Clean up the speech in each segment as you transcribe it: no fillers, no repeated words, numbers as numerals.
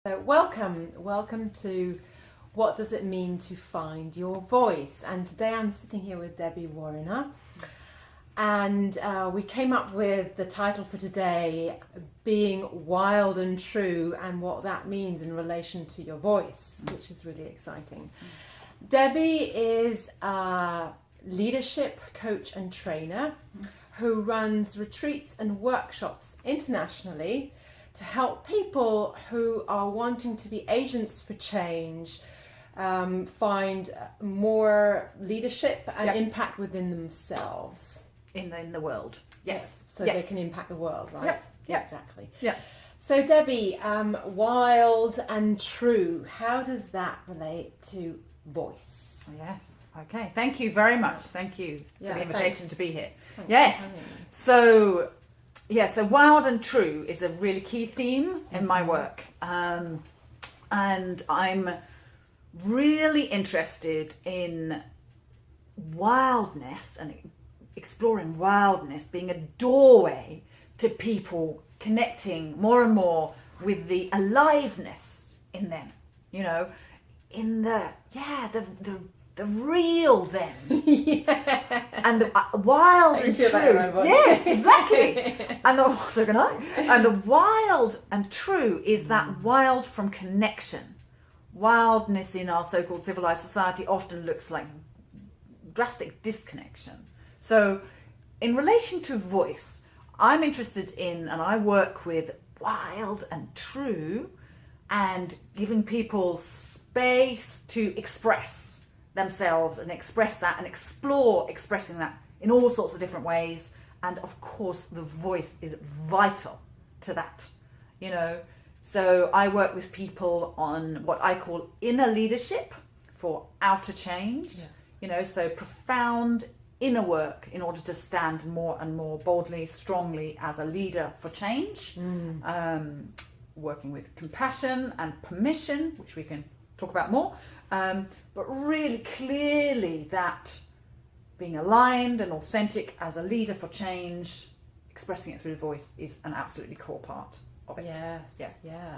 So welcome to What Does It Mean to Find Your Voice? And today I'm sitting here with Debbie Warriner, and we came up with the title for today, Being Wild and True, and what that means in relation to your voice, which is really exciting. Debbie is a leadership coach and trainer who runs retreats and workshops internationally to help people who are wanting to be agents for change find more leadership and impact within themselves. In the world. Yes. So they can impact the world, right? Yep. Yeah, exactly. Yeah. So Debbie, wild and true, how does that relate to voice? Yes. Okay. Thank you very much. Thank you for the invitation thanks. to be here. Thanks Yes. for having me. So wild and true is a really key theme in my work. And I'm really interested in wildness and exploring wildness being a doorway to people connecting more and more with the aliveness in them, in the real them. And the wild and feel true. that in my voice. Yeah, exactly. And the wild and true is that wild from connection. Wildness in our so-called civilized society often looks like drastic disconnection. So in relation to voice, I'm interested in, and I work with wild and true, and giving people space to express themselves and express that and explore expressing that in all sorts of different ways. And of course the voice is vital to that, So I work with people on what I call inner leadership for outer change, so profound inner work in order to stand more and more boldly, strongly as a leader for change. Working with compassion and permission, which we can talk about more, but really clearly that being aligned and authentic as a leader for change, expressing it through the voice, is an absolutely core part of it. Yes. Yeah.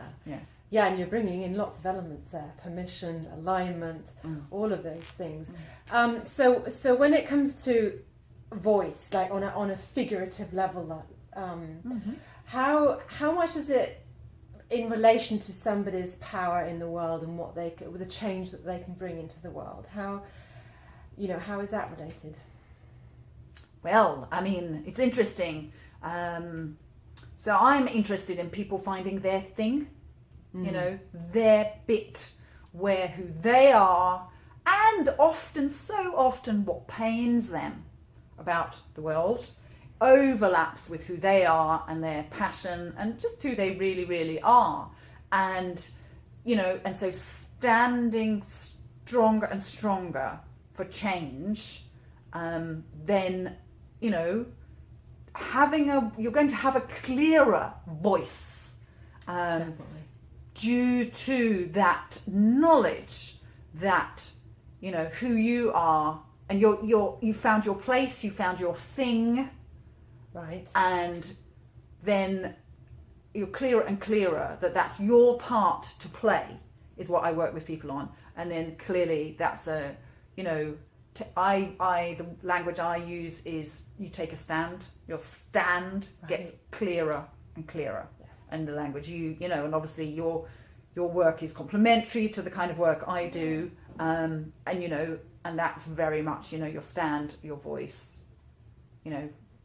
Yeah, and you're bringing in lots of elements there: permission, alignment, all of those things. So when it comes to voice, like on a figurative level, how much is it in relation to somebody's power in the world and what with the change that they can bring into the world? How is that related? Well, I mean, it's interesting. So I'm interested in people finding their thing, their bit, who they are, and so often what pains them about the world overlaps with who they are and their passion and just who they really, really are. And, and so standing stronger and stronger for change, then, you're going to have a clearer voice, Definitely. due to that knowledge that, who you are, and you found your place, you found your thing. Right. And then you're clearer and clearer that that's your part to play, is what I work with people on. And then clearly that's the language I use is you take a stand. Your stand gets clearer and clearer. Yes. And the language and obviously your work is complementary to the kind of work I do. And that's very much, your stand, your voice,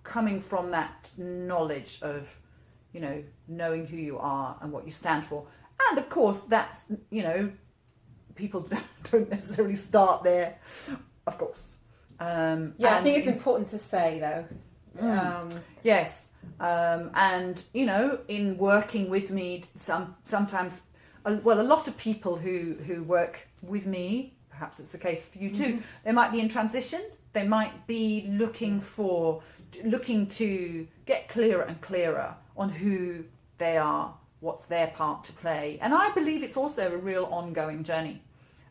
coming from that knowledge of, knowing who you are and what you stand for. And of course, that's, people don't necessarily start there, of course. I think it's important to say, though. Yes. And, in working with me, sometimes, a lot of people who work with me, perhaps it's the case for you too, they might be in transition. They might be looking to get clearer and clearer on who they are, what's their part to play. And I believe it's also a real ongoing journey.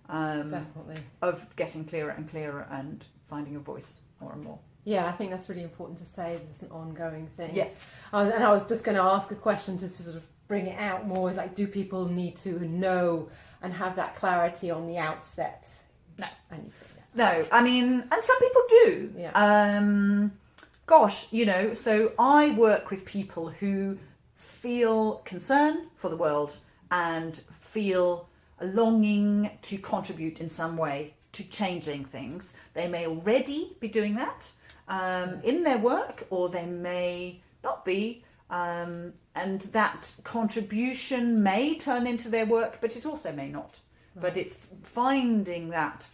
Definitely. Of getting clearer and clearer and finding a voice more and more. Yeah, I think that's really important to say. It's an ongoing thing. Yeah. And I was just going to ask a question to sort of bring it out more? Like, do people need to know and have that clarity on the outset? No. And you say that. No, I mean, and some people do. Yeah. Gosh, you know, so I work with people who feel concern for the world and feel a longing to contribute in some way to changing things. They may already be doing that in their work, or they may not be. And that contribution may turn into their work, but it also may not. Right. But it's finding that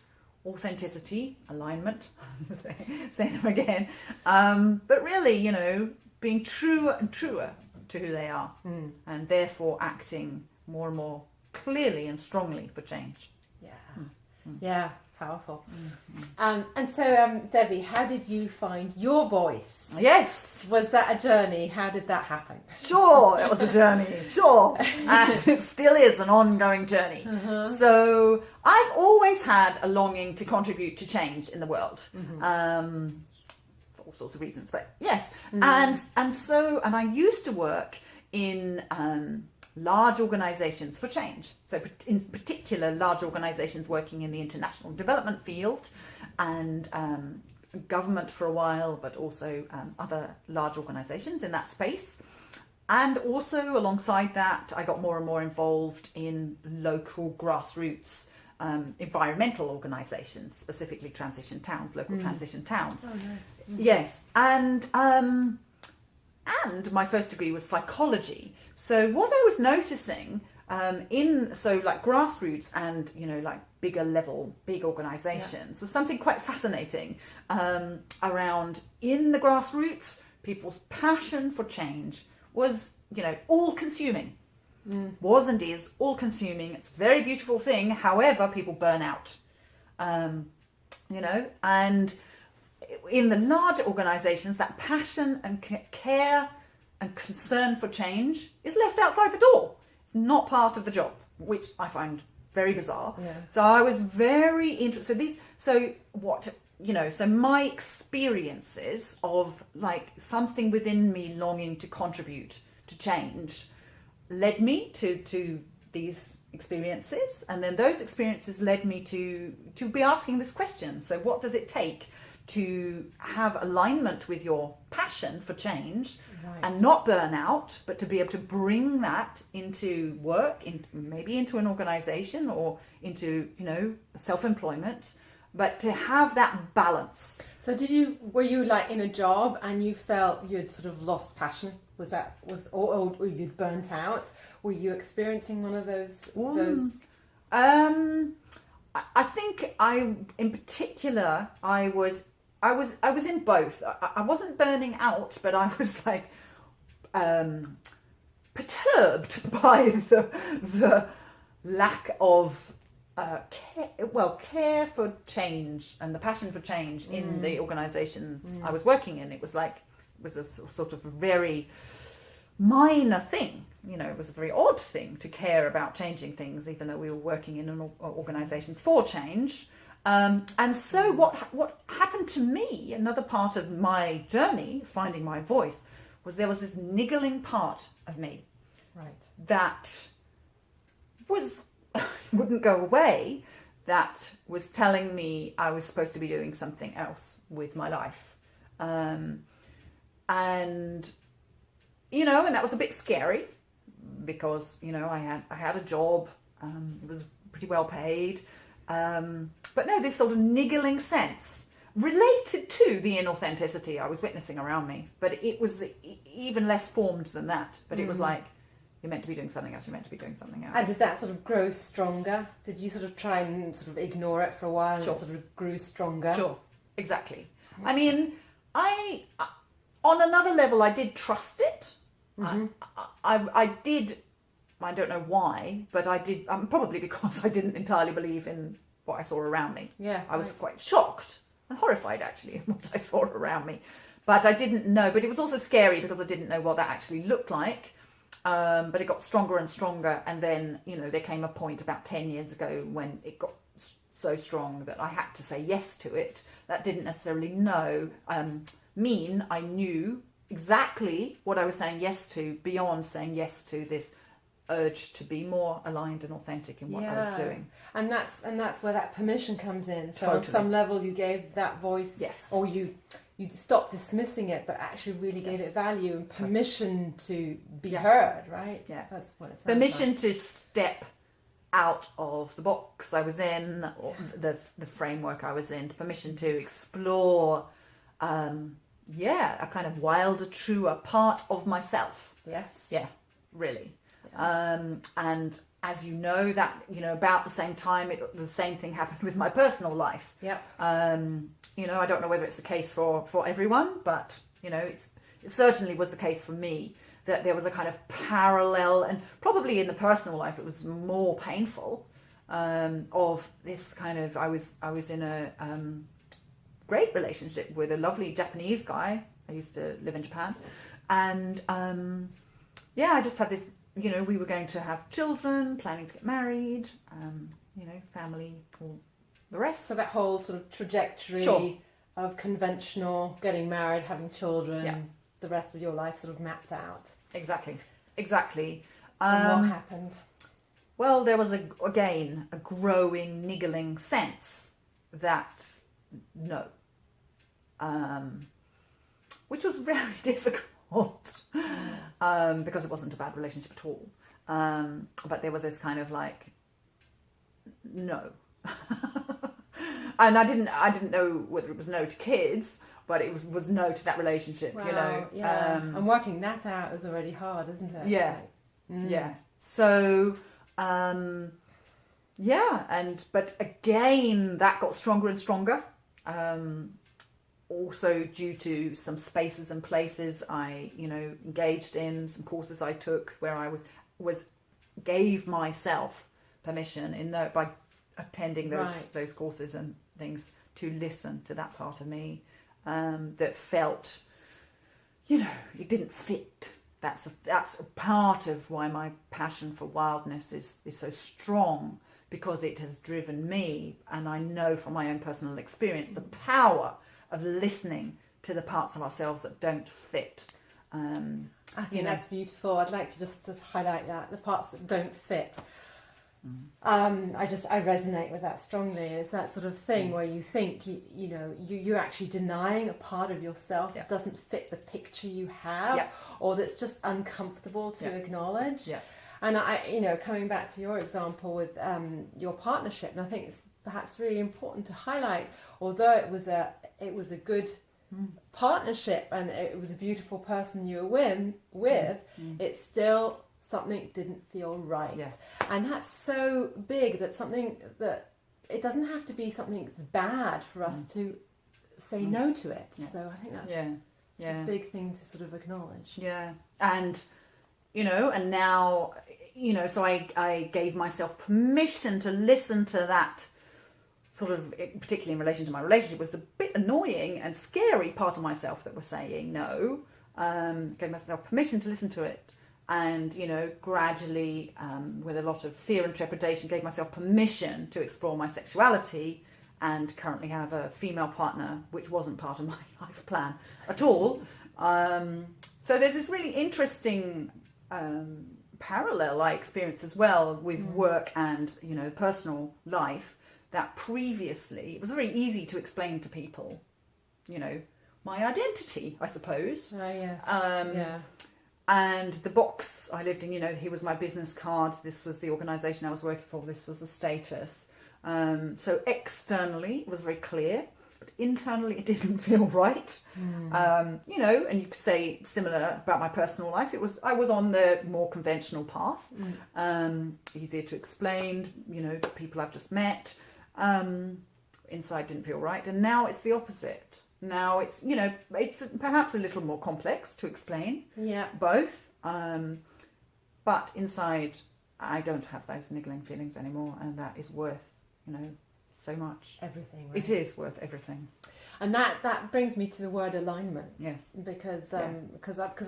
authenticity, alignment, say them again, but really, you know, being truer and truer to who they are, and therefore acting more and more clearly and strongly for change. Yeah, yeah, powerful. And so, Debbie, how did you find your voice? Yes. Was that a journey? How did that happen? Sure, it was a journey. Sure, and it still is an ongoing journey. So I've always had a longing to contribute to change in the world. For all sorts of reasons, but yes. And I used to work in large organizations for change. So in particular, large organizations working in the international development field and government for a while, but also other large organizations in that space. And also alongside that, I got more and more involved in local grassroots environmental organizations, specifically transition towns, local transition towns. Oh, nice. Yes. And my first degree was psychology. So what I was noticing like grassroots and, you know, like bigger level, big organizations was something quite fascinating around in the grassroots, people's passion for change was, you know, all consuming. Was and is all consuming. It's a very beautiful thing. However, people burn out, you know, and in the larger organizations, that passion and care and concern for change is left outside the door. It's not part of the job, which I find very bizarre. Yeah. So I was very interested. So my experiences of like something within me longing to contribute to change led me to these experiences, and then those experiences led me to be asking this question. So what does it take to have alignment with your passion for change, and not burn out, but to be able to bring that into work, maybe into an organization or into, you know, self-employment, but to have that balance. So were you like in a job and you felt you'd sort of lost passion? Or you'd burnt out? Were you experiencing one of those? I think in particular, I was in both. I wasn't burning out, but I was like perturbed by the lack of care for change and the passion for change in the organisations I was working in. It was a sort of very minor thing. You know, it was a very odd thing to care about changing things, even though we were working in organisations for change. And so what happened to me, another part of my journey, finding my voice, was there was this niggling part of me that wouldn't go away, that was telling me I was supposed to be doing something else with my life. And, you know, and that was a bit scary because, you know, I had a job, it was pretty well paid. But no, this sort of niggling sense related to the inauthenticity I was witnessing around me. But it was even less formed than that. But it was like, you're meant to be doing something else, you're meant to be doing something else. And did that sort of grow stronger? Did you sort of try and sort of ignore it for a while and Sure. it sort of grew stronger? Sure, exactly. I mean, on another level, I did trust it. I did, I don't know why, but I did, probably because I didn't entirely believe in what I saw around me. Yeah, I was quite shocked and horrified, actually, at what I saw around me. But I didn't know, but it was also scary because I didn't know what that actually looked like. But it got stronger and stronger. And then, you know, there came a point about 10 years ago when it got so strong that I had to say yes to it. That didn't necessarily mean I knew exactly what I was saying yes to, beyond saying yes to this urge to be more aligned and authentic in what I was doing. And that's where that permission comes in. So Totally. on some level you gave that voice, Yes. or you stopped dismissing it, but actually really gave it value and permission to be heard, right? Yeah. That's what it sounds Permission like. to step out of the box I was in, or the framework I was in, permission to explore, a kind of wilder, truer part of myself. Yes. Yeah, really. Yes. And as you know, that, about the same time, the same thing happened with my personal life. Yep. I don't know whether it's the case for everyone, but, it certainly was the case for me, that there was a kind of parallel, and probably in the personal life it was more painful, of this kind of, I was in a great relationship with a lovely Japanese guy. I used to live in Japan, and I just had this, we were going to have children, planning to get married, family, all the rest. So that whole sort of trajectory of conventional, getting married, having children, the rest of your life sort of mapped out. Exactly. And what happened? Well, there was, again, a growing, niggling sense that no. Which was very difficult, because it wasn't a bad relationship at all. But there was this kind of like, no. And I didn't know whether it was no to kids, but it was no to that relationship, Well, yeah. And working that out is already hard, isn't it? Yeah. Yeah. So, but again, that got stronger and stronger. Also due to some spaces and places I, engaged in, some courses I took where I gave myself permission by attending those courses and things to listen to that part of me, that felt, it didn't fit. That's a part of why my passion for wildness is so strong, because it has driven me, and I know from my own personal experience, the power of listening to the parts of ourselves that don't fit. I think that's beautiful. I'd like to just highlight that, the parts that don't fit. I resonate with that strongly. It's that sort of thing where you think you're actually denying a part of yourself that doesn't fit the picture you have, or that's just uncomfortable to acknowledge. And coming back to your example with your partnership, and I think it's perhaps really important to highlight, although it was a good partnership and it was a beautiful person you were with, it's still something didn't feel right. And that's so big, that it doesn't have to be something that's bad for us to say no to it. So I think that's a big thing to sort of acknowledge. And and now, so I gave myself permission to listen to that sort of, particularly in relation to my relationship, was a bit annoying and scary part of myself that was saying no. Gave myself permission to listen to it. And, gradually, with a lot of fear and trepidation, gave myself permission to explore my sexuality, and currently have a female partner, which wasn't part of my life plan at all. So there's this really interesting parallel I experienced as well with work and, personal life, that previously it was very easy to explain to people, my identity, I suppose. And the box I lived in, here was my business card, this was the organisation I was working for, this was the status. So externally it was very clear, but internally it didn't feel right. And you could say similar about my personal life. I was on the more conventional path, easier to explain, people I've just met. Inside didn't feel right, and now it's the opposite. Now it's, it's perhaps a little more complex to explain. Both. But inside, I don't have those niggling feelings anymore, and that is worth, so much. Everything. Right? It is worth everything. And that brings me to the word alignment. Yes. Because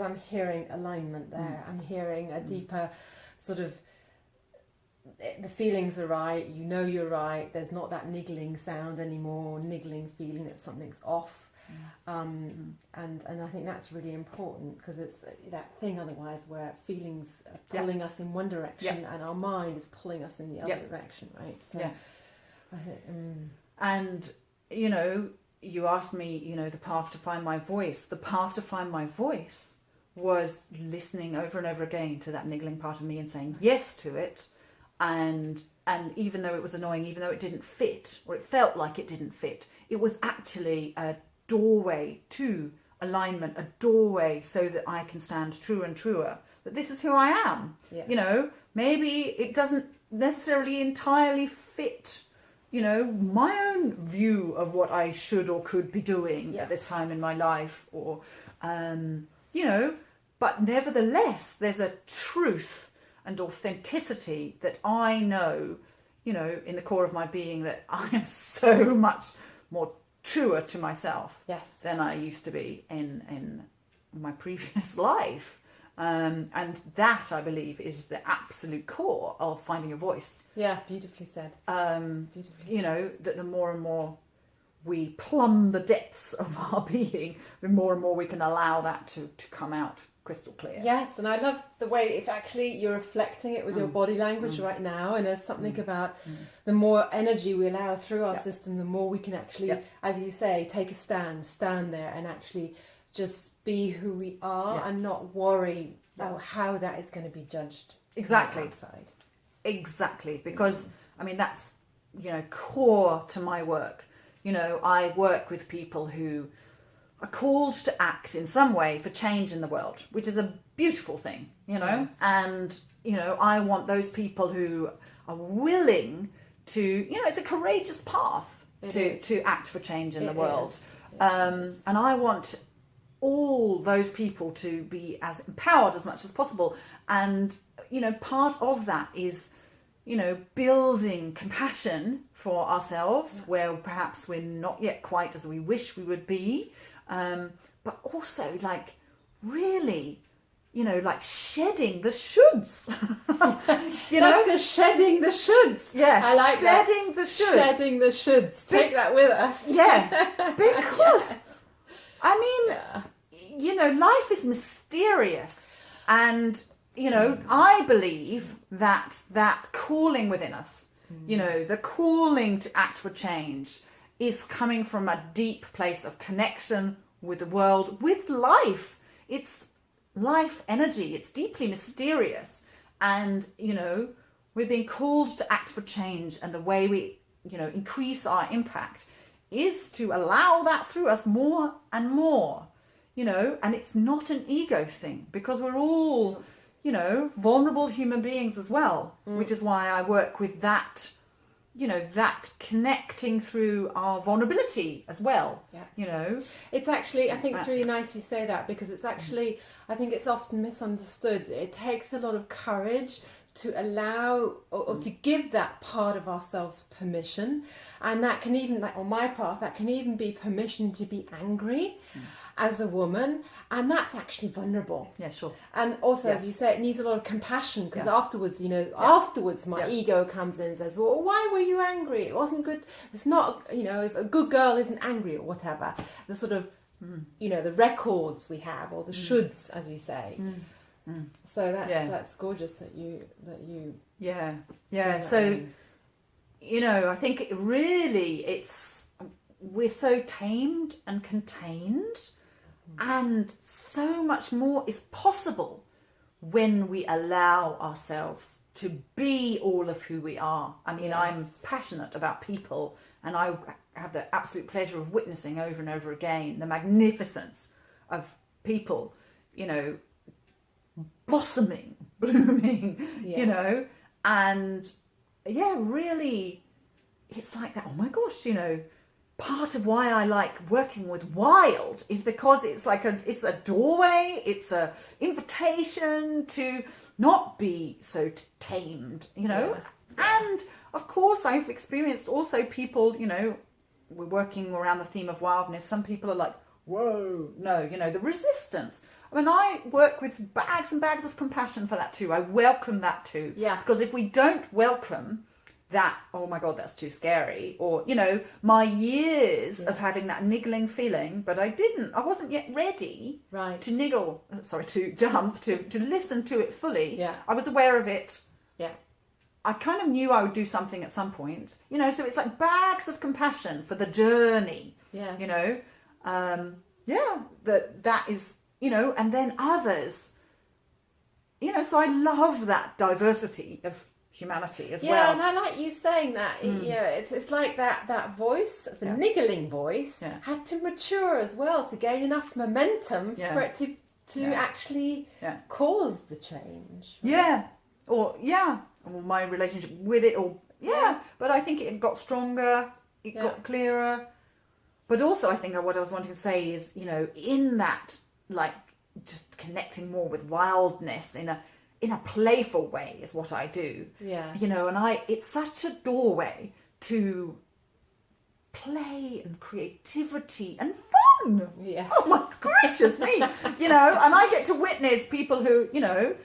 I'm hearing alignment there. I'm hearing a deeper sort of, the feelings are right, you're right, there's not that niggling sound anymore, niggling feeling that something's off. And I think that's really important, because it's that thing otherwise where feelings are pulling us in one direction and our mind is pulling us in the other direction, right? So I think, and you know, you asked me, you know, the path to find my voice. The path to find my voice was listening over and over again to that niggling part of me and saying yes to it. And even though it was annoying, even though it didn't fit, or it felt like it didn't fit, it was actually a doorway to alignment, a doorway so that I can stand truer and truer, that this is who I am. You know, maybe it doesn't necessarily entirely fit, you know, my own view of what I should or could be doing at this time in my life, or, you know, but nevertheless, there's a truth and authenticity that I know, you know, in the core of my being, that I am so much more truer to myself than I used to be in my previous life. And that, I believe, is the absolute core of finding a voice. Yeah, beautifully said. You know, that the more and more we plumb the depths of our being, the more and more we can allow that to come out crystal clear. Yes, and I love the way it's actually, you're reflecting it with your body language right now, and there's something about the more energy we allow through our system, the more we can actually, as you say, take a stand there and actually just be who we are and not worry about how that is going to be judged. Exactly. Exactly, because I mean, that's, you know, core to my work. You know, I work with people who are called to act in some way for change in the world, which is a beautiful thing, you know. And, you know, I want those people who are willing to, you know, it's a courageous path to act for change in the world. And I want all those people to be as empowered as much as possible. And, you know, part of that is, you know, building compassion for ourselves where perhaps we're not yet quite as we wish we would be. But also, like, really, you know, like shedding the shoulds. You know, shedding the shoulds. Yeah, I like shedding that. The shoulds. Shedding the shoulds. Take that with us. Yeah, because I mean, you know, life is mysterious, and you know, I believe that calling within us, you know, the calling to act for change, is coming from a deep place of connection with the world, with life. It's life energy. It's deeply mysterious. And, you know, we're being called to act for change. And the way we, you know, increase our impact is to allow that through us more and more, you know. And it's not an ego thing, because we're all, you know, vulnerable human beings as well, which is why I work with that, you know, that connecting through our vulnerability as well. You know, it's actually, I think it's really nice you say that, because it's actually, I think it's often misunderstood. It takes a lot of courage to allow or to give that part of ourselves permission, and that can even, like on my path, that can even be permission to be angry as a woman, and that's actually vulnerable. Yeah, sure. And also, as you say, it needs a lot of compassion, because afterwards, you know, afterwards my ego comes in and says, well, why were you angry? It wasn't good. It's not, you know, if a good girl isn't angry or whatever, the sort of, you know, the records we have, or the shoulds, as you say. So that's gorgeous that you so you know, I think it really, we're so tamed and contained, and so much more is possible when we allow ourselves to be all of who we are. I mean, I'm passionate about people, and I have the absolute pleasure of witnessing over and over again the magnificence of people, you know, blossoming, blooming, you know, and really, it's like that. Oh my gosh, you know, part of why I like working with wild is because it's like it's a doorway, it's a invitation to not be so tamed, you know. And of course, I've experienced also people, you know, we're working around the theme of wildness. Some people are like, whoa, no, you know, the resistance. I mean, I work with bags and bags of compassion for that too. I welcome that too. Yeah. Because if we don't welcome that, oh my God, that's too scary. Or, you know, my years of having that niggling feeling, but I wasn't yet ready to jump, to listen to it fully. Yeah. I was aware of it. Yeah. I kind of knew I would do something at some point, you know, so it's like bags of compassion for the journey, you know, that is, you know, and then others, you know, so I love that diversity of humanity as well. Yeah, and I like you saying that. You know, it's like that voice, the niggling voice, had to mature as well to gain enough momentum for it to actually cause the change. Right? Or my relationship with it, but I think it got stronger, it got clearer. But also I think what I was wanting to say is, you know, in that, like, just connecting more with wildness in a playful way is what I do. Yeah. You know, and it's such a doorway to play and creativity and fun. Yeah. Oh my gracious me. You know, and I get to witness people who, you know,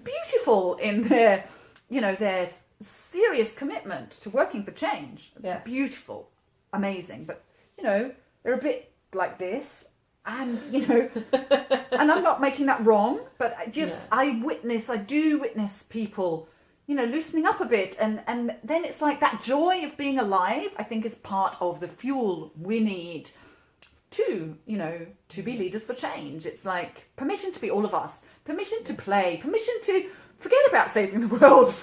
beautiful in their, you know, their serious commitment to working for change. Yes. Beautiful, amazing. But, you know, they're a bit like this. And, you know, and I'm not making that wrong, but I do witness people, you know, loosening up a bit. And then it's like that joy of being alive, I think, is part of the fuel we need to, you know, to be leaders for change. It's like permission to be all of us, permission to play, permission to forget about saving the world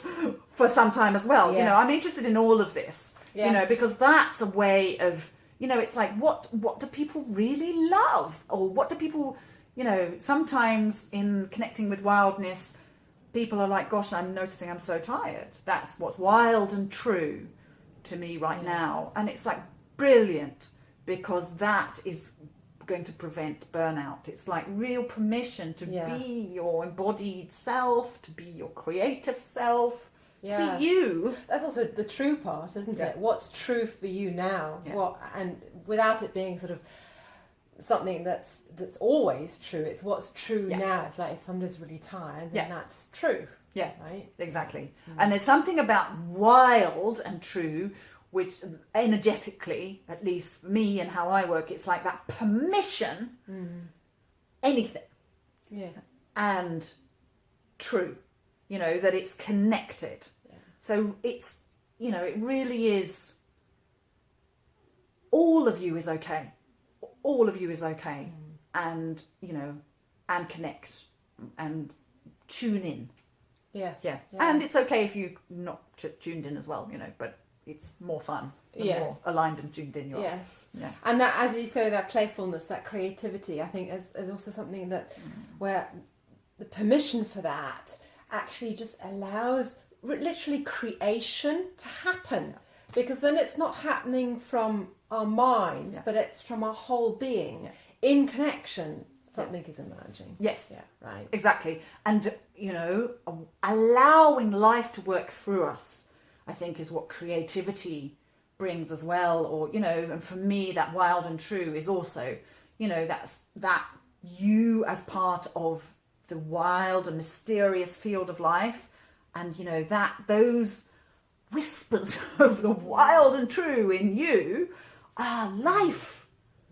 for some time as well. Yes. You know, I'm interested in all of this, you know, because that's a way of, you know, it's like, what do people really love? Or what do people, you know, sometimes in connecting with wildness, people are like, gosh, I'm noticing I'm so tired. That's what's wild and true to me right now. And it's like brilliant, because that is going to prevent burnout. It's like real permission to be your embodied self, to be your creative self. Yeah. To be you. That's also the true part, isn't it? What's true for you now? Yeah. And without it being sort of something that's always true. It's what's true now. It's like if somebody's really tired, then that's true. Yeah. Right? Exactly. And there's something about wild and true, which energetically, at least for me and how I work, it's like that permission, anything. Yeah. And true. You know, that it's connected. Yeah. So it's, you know, it really is, all of you is okay. All of you is okay. And, you know, and connect and tune in. Yes. Yeah. And it's okay if you're not tuned in as well, you know, but it's more fun. The more aligned and tuned in you are. Yes. Yeah. And that, as you say, that playfulness, that creativity, I think is also something that where the permission for that actually just allows literally creation to happen, because then it's not happening from our minds, but it's from our whole being in connection. Something is emerging. Yes. Yeah. Right. Exactly. And, you know, allowing life to work through us, I think, is what creativity brings as well. Or, you know, and for me, that wild and true is also, you know, that you as part of the wild and mysterious field of life, and, you know, that those whispers of the wild and true in you are life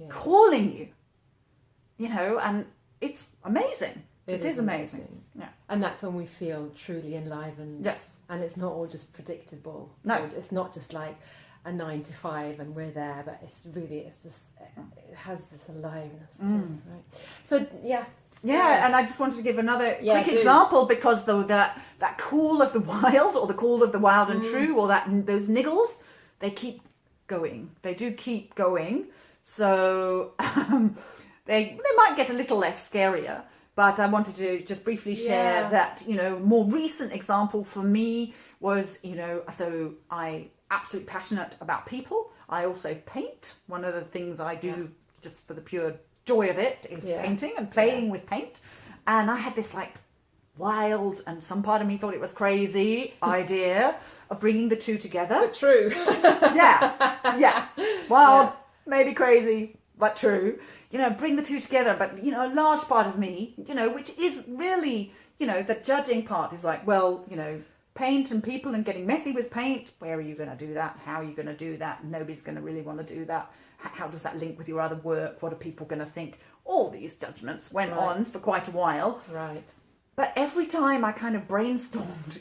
calling you, you know, and it's amazing. It is amazing. Yeah. And that's when we feel truly enlivened. Yes. And it's not all just predictable. No. It's not just like a 9 to 5 and we're there, but it's just, it has this aliveness to it, right? So, Yeah, and I just wanted to give another quick example, because that call of the wild, or the call of the wild and true, or those niggles, they keep going. They do keep going. So they might get a little less scarier. But I wanted to just briefly share that, you know, more recent example for me was, you know, so I absolutely passionate about people. I also paint. One of the things I do just for the pure joy of it is painting and playing with paint. And I had this like wild, and some part of me thought it was crazy, idea of bringing the two together. But true. Wild, maybe crazy, but true. You know, bring the two together. But, you know, a large part of me, you know, which is really, you know, the judging part is like, well, you know, paint and people and getting messy with paint. Where are you going to do that? How are you going to do that? Nobody's going to really want to do that. How does that link with your other work? What are people going to think? All these judgments went on for quite a while. Right. But every time I kind of brainstormed,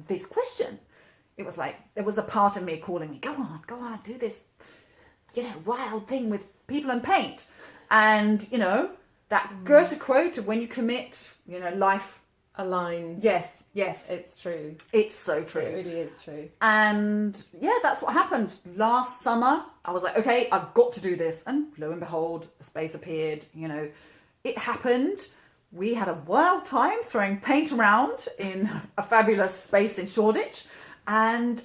this question, it was like there was a part of me calling me, go on, do this, wild thing with people and paint. And, that Goethe quote of when you commit, life aligns. Yes. It's true. It's so true. It really is true. And that's what happened. Last summer, I was like, okay, I've got to do this. And lo and behold, a space appeared, it happened. We had a wild time throwing paint around in a fabulous space in Shoreditch. And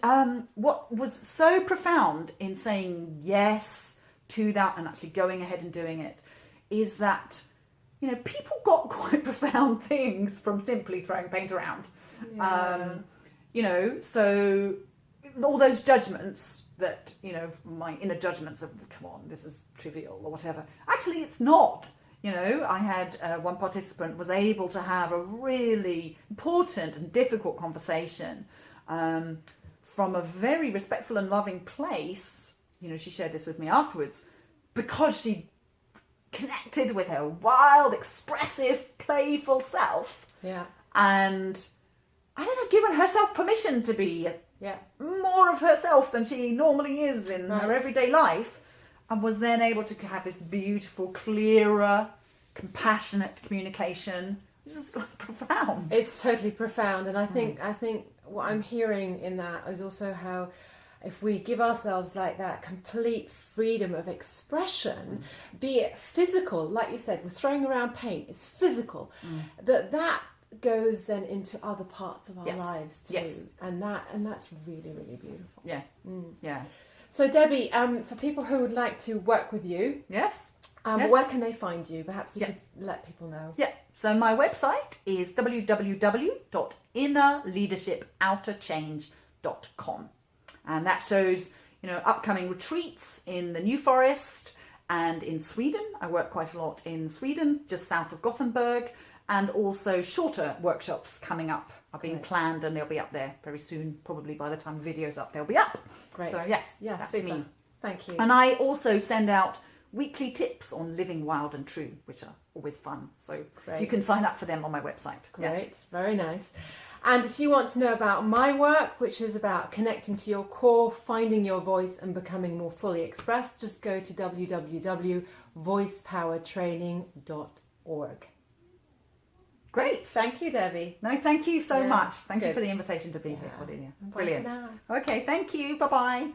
what was so profound in saying yes to that and actually going ahead and doing it is that, people got quite profound things from simply throwing paint around. Yeah. So all those judgments that, my inner judgments of, come on, this is trivial or whatever. Actually, it's not. I had one participant was able to have a really important and difficult conversation from a very respectful and loving place. She shared this with me afterwards because she connected with her wild, expressive, playful self. Yeah. And I don't know, given herself permission to be more of herself than she normally is in her everyday life, and was then able to have this beautiful, clearer, compassionate communication, which is profound. It's totally profound, and I think what I'm hearing in that is also how if we give ourselves like that complete freedom of expression, be it physical, like you said, we're throwing around paint, it's physical, that goes then into other parts of our lives too. Yes. And that's really, really beautiful. Yeah. Yeah. So Debbie, for people who would like to work with you, Yes. where can they find you? Perhaps you could let people know. Yeah. So my website is www.innerleadershipouterchange.com. And that shows, upcoming retreats in the New Forest and in Sweden. I work quite a lot in Sweden, just south of Gothenburg, and also shorter workshops coming up are being planned, and they'll be up there very soon. Probably by the time the video's up, they'll be up. Great. So that's super. me. Thank you. And I also send out weekly tips on living wild and true, which are always fun. So you can sign up for them on my website. Great. Yes. Very nice. And if you want to know about my work, which is about connecting to your core, finding your voice and becoming more fully expressed, just go to www.voicepowertraining.org. Great. Thank you, Debbie. No, thank you so much. Thank you Good. for the invitation to be here, Cordelia. Bye Brilliant. for now. Okay, thank you. Bye-bye.